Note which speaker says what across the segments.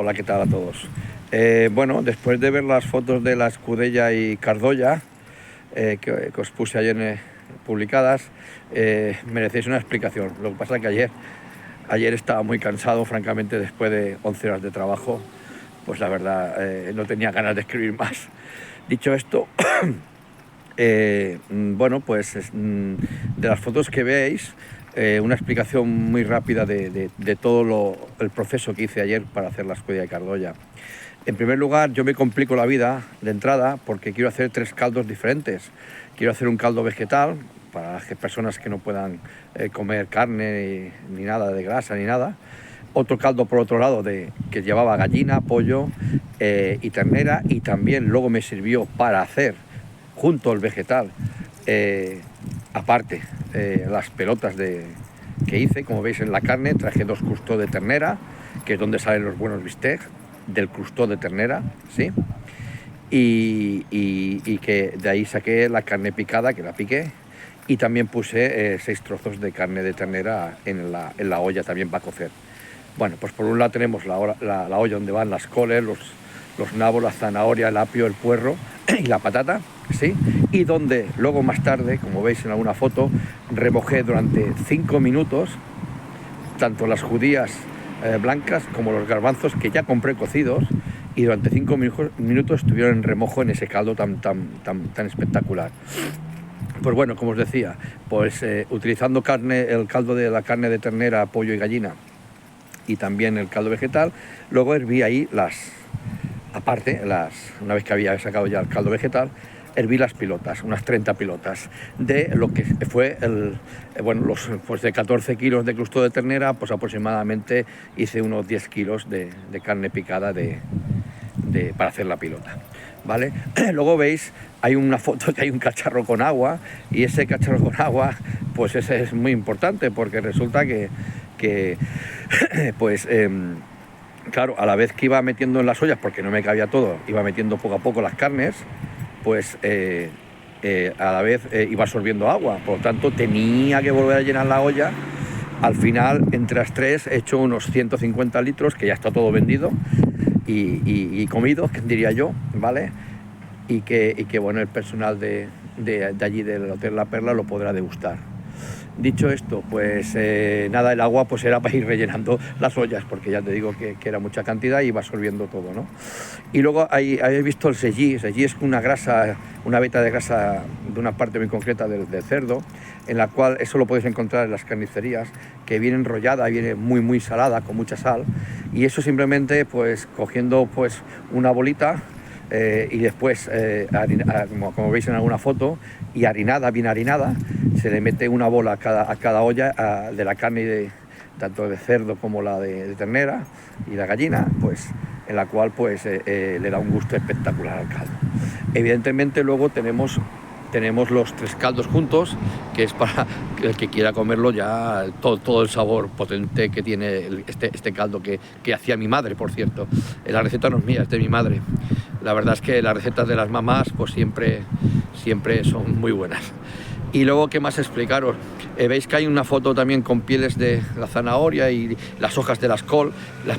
Speaker 1: Hola, ¿qué tal a todos? Bueno, después de ver las fotos de la Escudella y Cardolla que os puse ayer publicadas, merecéis una explicación. Lo que pasa es que ayer estaba muy cansado, francamente, después de 11 horas de trabajo, pues la verdad no tenía ganas de escribir más. Dicho esto, bueno, pues de las fotos que veis, una explicación muy rápida de todo el proceso que hice ayer para hacer la Escudella de Cardolla. En primer lugar, yo me complico la vida de entrada porque quiero hacer 3 caldos diferentes. Quiero hacer un caldo vegetal para las personas que no puedan comer carne ni nada de grasa ni nada. Otro caldo por otro lado que llevaba gallina, pollo y ternera, y también luego me sirvió para hacer junto al vegetal, aparte, las pelotas que hice. Como veis, en la carne traje 2 crustó de ternera, que es donde salen los buenos bistecs, del crustó de ternera, ¿sí? Y que de ahí saqué la carne picada, que la piqué, y también puse 6 trozos de carne de ternera en la olla también para cocer. Bueno, pues por un lado tenemos la olla donde van las coles, los nabos, la zanahoria, el apio, el puerro y la patata, ¿sí? Y donde luego más tarde, como veis en alguna foto, remojé durante 5 minutos tanto las judías blancas como los garbanzos, que ya compré cocidos, y durante 5 minutos estuvieron en remojo en ese caldo tan espectacular. Pues bueno, como os decía, pues utilizando el caldo de la carne de ternera, pollo y gallina, y también el caldo vegetal, luego herví ahí una vez que había sacado ya el caldo vegetal, herví las pilotas, unas 30 pilotas, de lo que fue pues de 14 kilos de crustó de ternera, pues aproximadamente hice unos 10 kilos de carne picada para hacer la pilota, ¿vale? Luego veis, hay una foto que hay un cacharro con agua, y ese cacharro con agua, pues ese es muy importante, porque resulta que pues claro, a la vez que iba metiendo en las ollas, porque no me cabía todo, iba metiendo poco a poco las carnes, pues a la vez iba absorbiendo agua, por lo tanto tenía que volver a llenar la olla. Al final, entre las 3 he hecho unos 150 litros, que ya está todo vendido y comido, diría yo, ¿vale? Y que bueno, el personal de allí del Hotel La Perla lo podrá degustar. Dicho esto, pues nada, el agua pues era para ir rellenando las ollas, porque ya te digo que era mucha cantidad y iba absorbiendo todo, ¿no? Y luego habéis visto el sellí. Sellí es una veta de grasa de una parte muy concreta del cerdo, en la cual eso lo podéis encontrar en las carnicerías, que viene enrollada, viene muy salada, con mucha sal, y eso simplemente pues cogiendo pues una bolita, y después, como veis en alguna foto, y bien harinada, se le mete una bola a cada olla de la carne tanto de cerdo como la de ternera y la gallina, pues en la cual pues le da un gusto espectacular al caldo. Evidentemente luego tenemos los 3 caldos juntos, que es para el que quiera comerlo ya, todo el sabor potente que tiene este caldo que hacía mi madre, por cierto. La receta no es mía, es de mi madre. La verdad es que las recetas de las mamás pues siempre son muy buenas. Y luego, ¿qué más explicaros? Veis que hay una foto también con pieles de la zanahoria y las hojas de las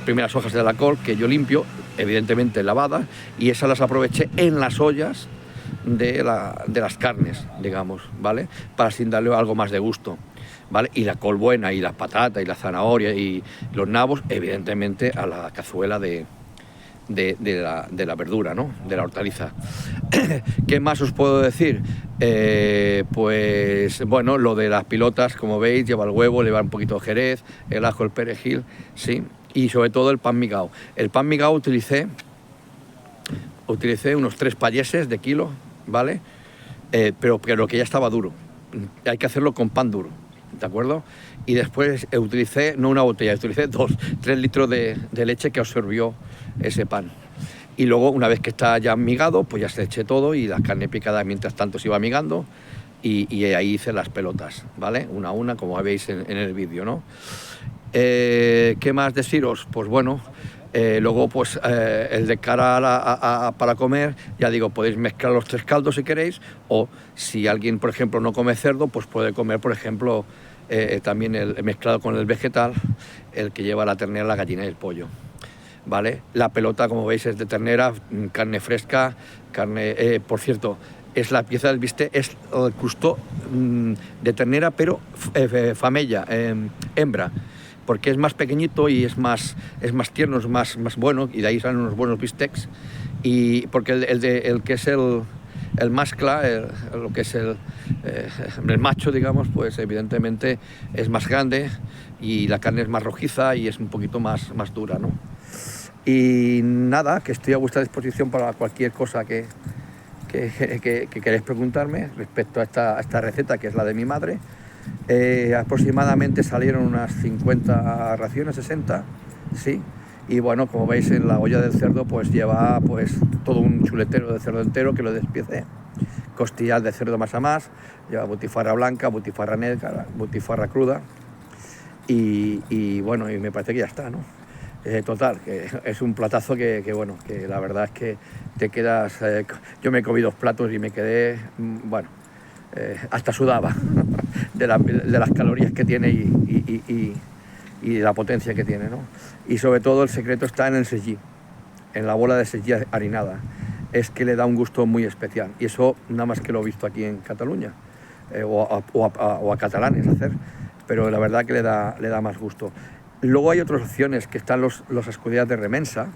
Speaker 1: primeras hojas de la col, que yo limpio, evidentemente lavadas, y esas las aproveché en las ollas de las carnes, digamos, ¿vale? Para así darle algo más de gusto, ¿vale? Y la col buena, y la patata, y la zanahoria, y los nabos, evidentemente a la cazuela de la verdura, ¿no? De la hortaliza. ¿Qué más os puedo decir? Pues bueno, lo de las pilotas, como veis, lleva el huevo, lleva un poquito de jerez, el ajo, el perejil, ¿sí? Y sobre todo el pan migao. El pan migao utilicé unos 3 payeses de kilo, ¿vale? Pero que ya estaba duro. Hay que hacerlo con pan duro, ¿de acuerdo? Y después utilicé, no una botella, utilicé 3 litros de leche que absorbió ese pan. Y luego, una vez que está ya migado, pues ya se eché todo, y la carne picada mientras tanto se iba migando, y ahí hice las pelotas, ¿vale? Una a una, como veis en el vídeo, ¿no? ¿Qué más deciros? Pues bueno, luego pues el de cara para comer, ya digo, podéis mezclar los 3 caldos si queréis, o si alguien, por ejemplo, no come cerdo, pues puede comer, por ejemplo, también el mezclado con el vegetal, el que lleva la ternera, la gallina y el pollo. ¿vale? La pelota, como veis, es de ternera, carne fresca, carne, por cierto, es la pieza del bistec, es el crustó de ternera, pero famella, hembra, porque es más pequeñito y es más tierno, es más bueno, y de ahí salen unos buenos bistecs. Y porque el que es el mascla, lo que es el macho, digamos, pues evidentemente es más grande y la carne es más rojiza y es un poquito más dura, ¿no? Y nada, que estoy a vuestra disposición para cualquier cosa que queréis preguntarme respecto a esta receta, que es la de mi madre. Aproximadamente salieron unas 50 raciones, 60, sí. Y bueno, como veis, en la olla del cerdo pues lleva pues todo un chuletero de cerdo entero que lo despiece, costillas de cerdo más a más, lleva butifarra blanca, butifarra negra, butifarra cruda y bueno, y me parece que ya está, ¿no? Total, que es un platazo que bueno, que la verdad es que te quedas... yo me comí 2 platos y me quedé, bueno, hasta sudaba de las calorías que tiene y la potencia que tiene, ¿no? Y sobre todo el secreto está en el sellí, en la bola de sellí harinada. Es que le da un gusto muy especial. Y eso nada más que lo he visto aquí en Cataluña, o a catalanes hacer, pero la verdad que le da más gusto. Luego hay otras opciones, que están los escudillas de remensa,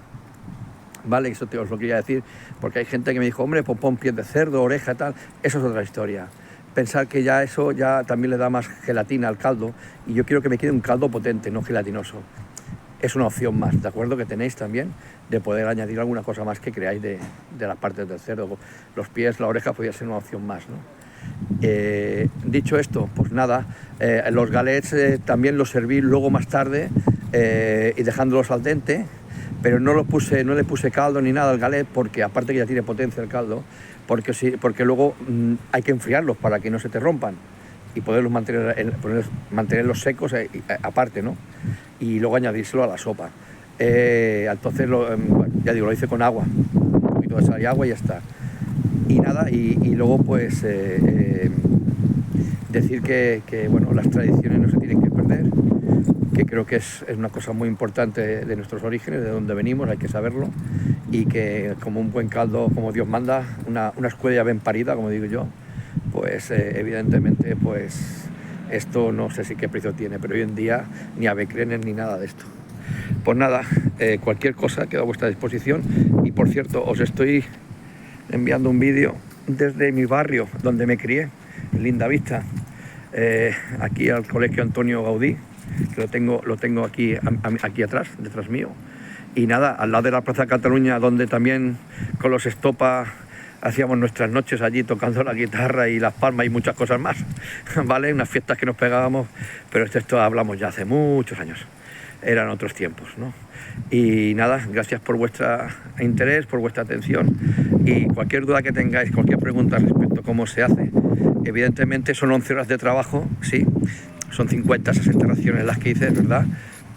Speaker 1: ¿vale? Eso os lo quería decir, porque hay gente que me dijo, hombre, pues pon pies de cerdo, oreja, tal. Eso es otra historia. Pensar que ya eso ya también le da más gelatina al caldo, y yo quiero que me quede un caldo potente, no gelatinoso. Es una opción más, ¿de acuerdo? Que tenéis también de poder añadir alguna cosa más que creáis de las partes del cerdo. Los pies, la oreja podría ser una opción más, ¿no? Dicho esto, pues nada, los galets también los serví luego más tarde y dejándolos al dente, pero no le puse caldo ni nada al galet, porque aparte que ya tiene potencia el caldo, porque luego hay que enfriarlos para que no se te rompan y poderlos mantenerlos secos aparte, ¿no? Y luego añadírselo a la sopa. Entonces, bueno, ya digo, lo hice con agua, un poquito de sal y agua y ya está. Y nada, y luego pues decir que bueno, las tradiciones no se tienen que perder, que creo que es una cosa muy importante de nuestros orígenes, de donde venimos, hay que saberlo, y que como un buen caldo, como Dios manda, una escuela bien parida, como digo yo, pues evidentemente pues esto no sé si qué precio tiene, pero hoy en día ni avecrenes ni nada de esto. Pues nada, cualquier cosa queda a vuestra disposición. Y por cierto, os estoy enviando un vídeo desde mi barrio donde me crié, en Lindavista, aquí al Colegio Antonio Gaudí, que lo tengo aquí atrás, detrás mío. Y nada, al lado de la Plaza Cataluña, donde también con los Estopa hacíamos nuestras noches allí tocando la guitarra y las palmas y muchas cosas más, ¿vale? Unas fiestas que nos pegábamos, pero esto hablamos ya hace muchos años, eran otros tiempos, ¿no? Y nada, gracias por vuestro interés, por vuestra atención, y cualquier duda que tengáis, cualquier pregunta respecto a cómo se hace, evidentemente son 11 horas de trabajo, sí, son 50, 60 raciones las que hice, ¿verdad?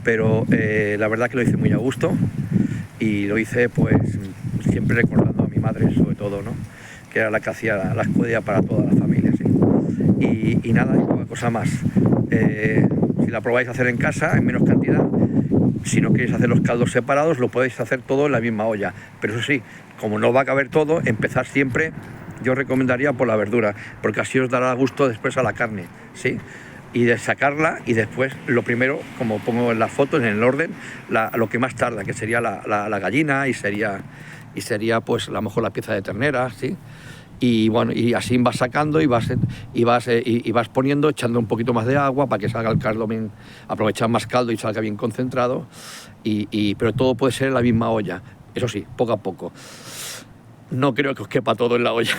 Speaker 1: Pero la verdad que lo hice muy a gusto y lo hice pues siempre recordando a mi madre sobre todo, ¿no? Que era la que hacía la escudilla para toda la familia, ¿sí? Y nada, y poca cosa más. Si la probáis a hacer en casa, en menos cantidad, si no queréis hacer los caldos separados, lo podéis hacer todo en la misma olla. Pero eso sí, como no va a caber todo, empezar siempre, yo recomendaría por la verdura, porque así os dará gusto después a la carne, ¿sí? Y de sacarla y después, lo primero, como pongo en las fotos, en el orden, lo que más tarda, que sería la gallina y sería pues a lo mejor la pieza de ternera, ¿sí? Y bueno, y así vas sacando y vas poniendo, echando un poquito más de agua para que salga el caldo bien, aprovechar más caldo y salga bien concentrado, pero todo puede ser en la misma olla, eso sí, poco a poco. No creo que os quepa todo en la olla,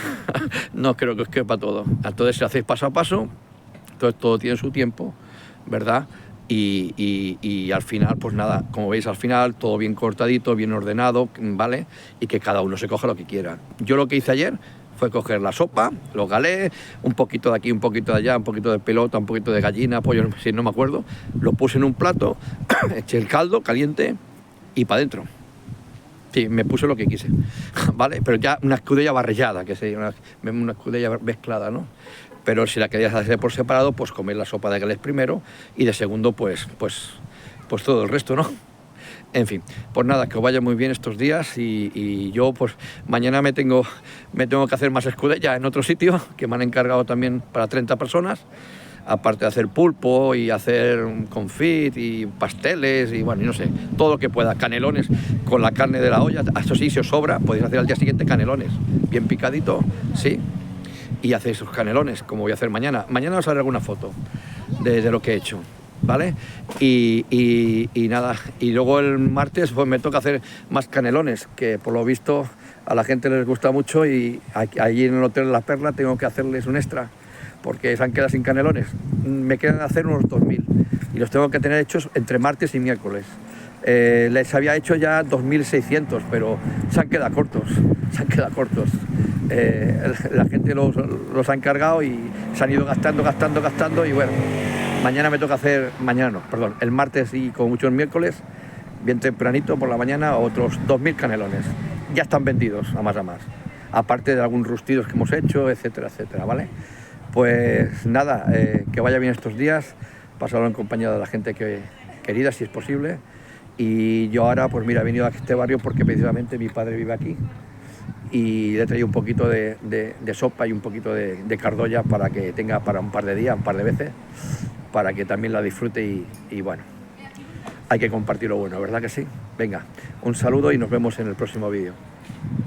Speaker 1: no creo que os quepa todo. Entonces, si hacéis paso a paso, entonces todo tiene su tiempo, ¿verdad? Y al final, pues nada, como veis al final, todo bien cortadito, bien ordenado, ¿vale? Y que cada uno se coja lo que quiera. Yo lo que hice ayer fue coger la sopa, los galés, un poquito de aquí, un poquito de allá, un poquito de pelota, un poquito de gallina, pollo, si no me acuerdo, lo puse en un plato, eché el caldo caliente y para adentro. Sí, me puse lo que quise, ¿vale? Pero ya una escudella barrellada, que sería una escudella mezclada, ¿no? Pero si la querías hacer por separado, pues comer la sopa de galés primero y de segundo, pues todo el resto, ¿no? En fin, pues nada, que os vaya muy bien estos días y yo pues mañana me tengo que hacer más escudella en otro sitio que me han encargado también para 30 personas, aparte de hacer pulpo y hacer confit y pasteles y bueno, y no sé, todo lo que pueda, canelones con la carne de la olla. Esto sí, si os sobra, podéis hacer al día siguiente canelones, bien picadito, sí, y hacéis sus canelones, como voy a hacer mañana. Mañana os haré alguna foto de lo que he hecho, ¿vale? Y nada, y luego el martes pues me toca hacer más canelones, que por lo visto a la gente les gusta mucho y allí en el Hotel La Perla tengo que hacerles un extra, porque se han quedado sin canelones. Me quedan hacer unos 2000 y los tengo que tener hechos entre martes y miércoles. Les había hecho ya 2600, pero se han quedado cortos, la gente los ha encargado y se han ido gastando y bueno, mañana me toca hacer, el martes y con muchos miércoles, bien tempranito por la mañana, otros 2000 canelones. Ya están vendidos a más, aparte de algunos rustidos que hemos hecho, etcétera, ¿vale? Pues nada, que vaya bien estos días, pasarlo en compañía de la gente querida, si es posible. Y yo ahora, pues mira, he venido a este barrio porque precisamente mi padre vive aquí y le he traído un poquito de sopa y un poquito de cardolla para que tenga para un par de días, un par de veces, para que también la disfrute y bueno, hay que compartir lo bueno, ¿verdad que sí? Venga, un saludo y nos vemos en el próximo vídeo.